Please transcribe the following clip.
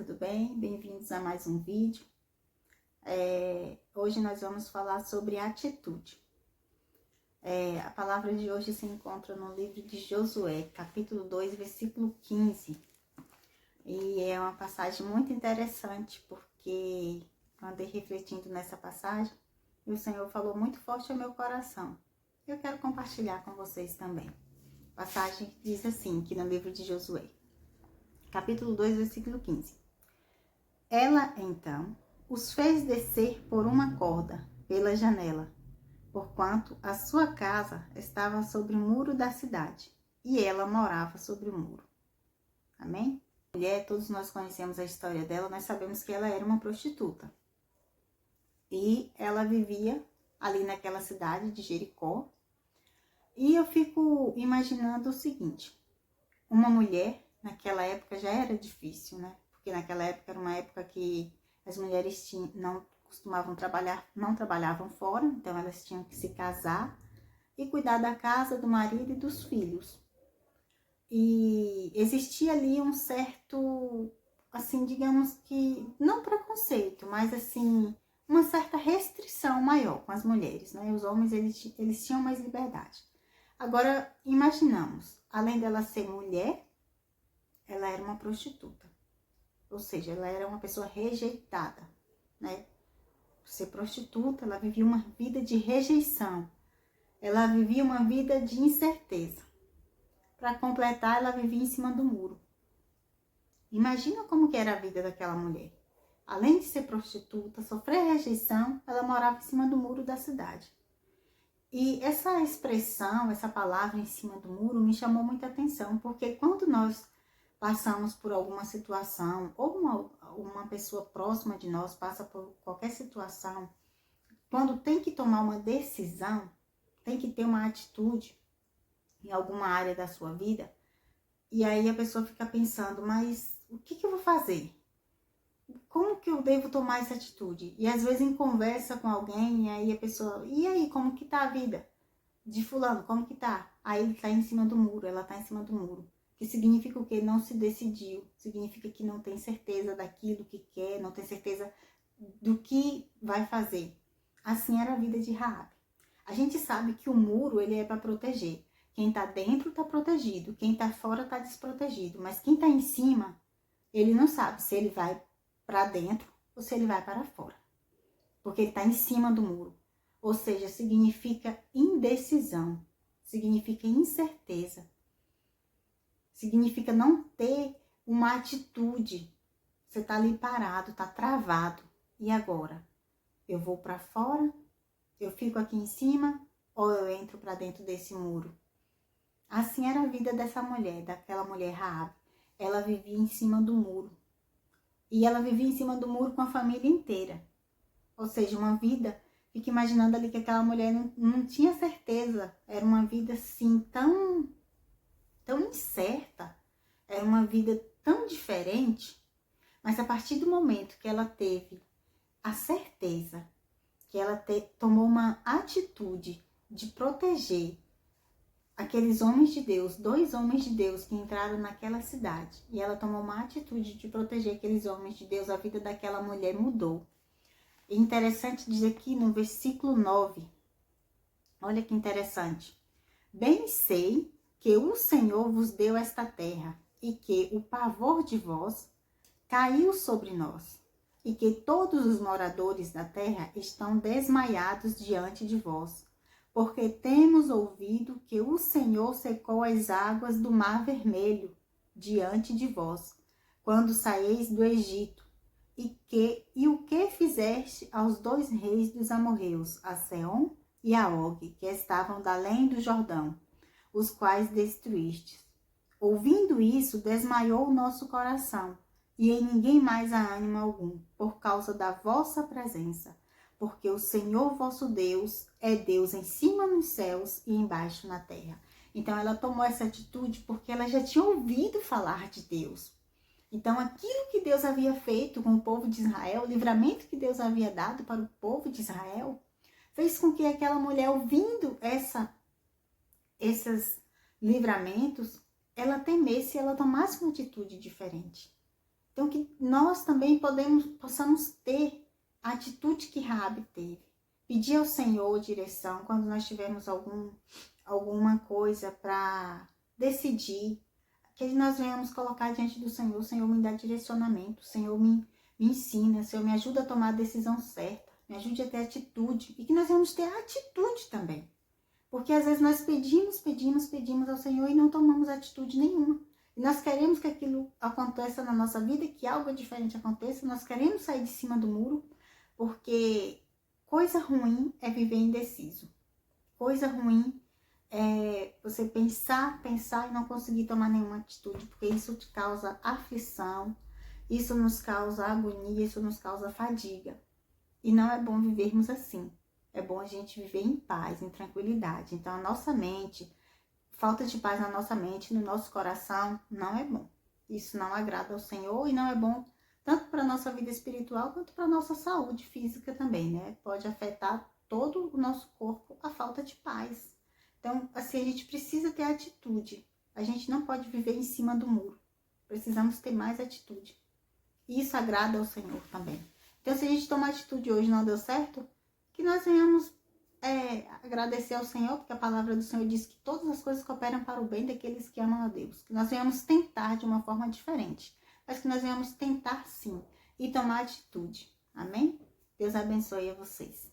tudo bem? Bem-vindos a mais um vídeo. Hoje nós vamos falar sobre atitude. A palavra de hoje se encontra no livro de Josué, capítulo 2, versículo 15. E é uma passagem muito interessante, porque eu andei refletindo nessa passagem e o Senhor falou muito forte ao meu coração. Eu quero compartilhar com vocês também. A passagem diz assim, aqui no livro de Josué, capítulo 2, versículo 15. Ela, então, os fez descer por uma corda, pela janela, porquanto a sua casa estava sobre o muro da cidade, e ela morava sobre o muro. Amém? Mulher, todos nós conhecemos a história dela, nós sabemos que ela era uma prostituta. E ela vivia ali naquela cidade de Jericó. E eu fico imaginando o seguinte, uma mulher, naquela época já era difícil, né? Porque naquela época era uma época que as mulheres não costumavam trabalhar, não trabalhavam fora, então elas tinham que se casar e cuidar da casa, do marido e dos filhos. E existia ali um certo, assim, digamos que, não preconceito, mas assim, uma certa restrição maior com as mulheres, né? Os homens, eles tinham mais liberdade. Agora, imaginamos, além dela ser mulher, ela era uma prostituta. Ou seja, ela era uma pessoa rejeitada, né? Por ser prostituta, ela vivia uma vida de rejeição. Ela vivia uma vida de incerteza. Para completar, ela vivia em cima do muro. Imagina como que era a vida daquela mulher. Além de ser prostituta, sofrer rejeição, ela morava em cima do muro da cidade. E essa expressão, essa palavra em cima do muro me chamou muita atenção, porque quando nós passamos por alguma situação, ou uma pessoa próxima de nós passa por qualquer situação, quando tem que tomar uma decisão, tem que ter uma atitude em alguma área da sua vida, e aí a pessoa fica pensando, mas o que eu vou fazer? Como que eu devo tomar essa atitude? E às vezes em conversa com alguém, e aí a pessoa, e aí, como que tá a vida de fulano, como que tá? Aí ele tá em cima do muro, ela tá em cima do muro. Que significa o quê? Não se decidiu, significa que não tem certeza daquilo que quer, não tem certeza do que vai fazer. Assim era a vida de Raabe. A gente sabe que o muro, ele é para proteger. Quem tá dentro tá protegido, quem tá fora tá desprotegido, mas quem tá em cima, ele não sabe se ele vai para dentro ou se ele vai para fora, porque ele tá em cima do muro. Ou seja, significa indecisão, significa incerteza. Significa não ter uma atitude. Você tá ali parado, tá travado. E agora? Eu vou para fora? Eu fico aqui em cima? Ou eu entro para dentro desse muro? Assim era a vida dessa mulher, daquela mulher Raabe. Ela vivia em cima do muro. E ela vivia em cima do muro com a família inteira. Ou seja, uma vida, fica imaginando ali que aquela mulher não tinha certeza. Era uma vida assim tão incerta. Era uma vida tão diferente, mas a partir do momento que ela teve a certeza, que ela tomou uma atitude de proteger aqueles homens de Deus, 2 homens de Deus que entraram naquela cidade, e ela tomou uma atitude de proteger aqueles homens de Deus, a vida daquela mulher mudou. É interessante dizer aqui no versículo 9, olha que interessante. Bem sei que o Senhor vos deu esta terra, e que o pavor de vós caiu sobre nós, e que todos os moradores da terra estão desmaiados diante de vós, porque temos ouvido que o Senhor secou as águas do Mar Vermelho diante de vós, quando saíeis do Egito, e o que fizeste aos 2 reis dos amorreus, a Seom e a Og, que estavam da além do Jordão, os quais destruístes. Ouvindo isso, desmaiou o nosso coração, e em ninguém mais há ânimo algum, por causa da vossa presença, porque o Senhor vosso Deus é Deus em cima nos céus e embaixo na terra. Então ela tomou essa atitude porque ela já tinha ouvido falar de Deus. Então aquilo que Deus havia feito com o povo de Israel, o livramento que Deus havia dado para o povo de Israel, fez com que aquela mulher, ouvindo esses livramentos, ela temesse e ela tomasse uma atitude diferente. Então, que nós também possamos ter a atitude que Raabe teve. Pedir ao Senhor direção quando nós tivermos alguma coisa para decidir. Que nós venhamos colocar diante do Senhor. O Senhor me dá direcionamento. O Senhor me ensina. O Senhor me ajuda a tomar a decisão certa. Me ajude a ter atitude. E que nós vamos ter atitude também. Porque às vezes nós pedimos ao Senhor e não tomamos atitude nenhuma. E nós queremos que aquilo aconteça na nossa vida, que algo diferente aconteça. Nós queremos sair de cima do muro, porque coisa ruim é viver indeciso. Coisa ruim é você pensar e não conseguir tomar nenhuma atitude, porque isso te causa aflição, isso nos causa agonia, isso nos causa fadiga. E não é bom vivermos assim. É bom a gente viver em paz, em tranquilidade. Então, a nossa mente, falta de paz na nossa mente, no nosso coração, não é bom. Isso não agrada ao Senhor e não é bom tanto para a nossa vida espiritual quanto para a nossa saúde física também, né? Pode afetar todo o nosso corpo a falta de paz. Então, assim, a gente precisa ter atitude. A gente não pode viver em cima do muro. Precisamos ter mais atitude. E isso agrada ao Senhor também. Então, se a gente tomar atitude hoje e não deu certo, que nós venhamos agradecer ao Senhor, porque a palavra do Senhor diz que todas as coisas cooperam para o bem daqueles que amam a Deus. Que nós venhamos tentar de uma forma diferente, mas que nós venhamos tentar sim e tomar atitude. Amém? Deus abençoe a vocês.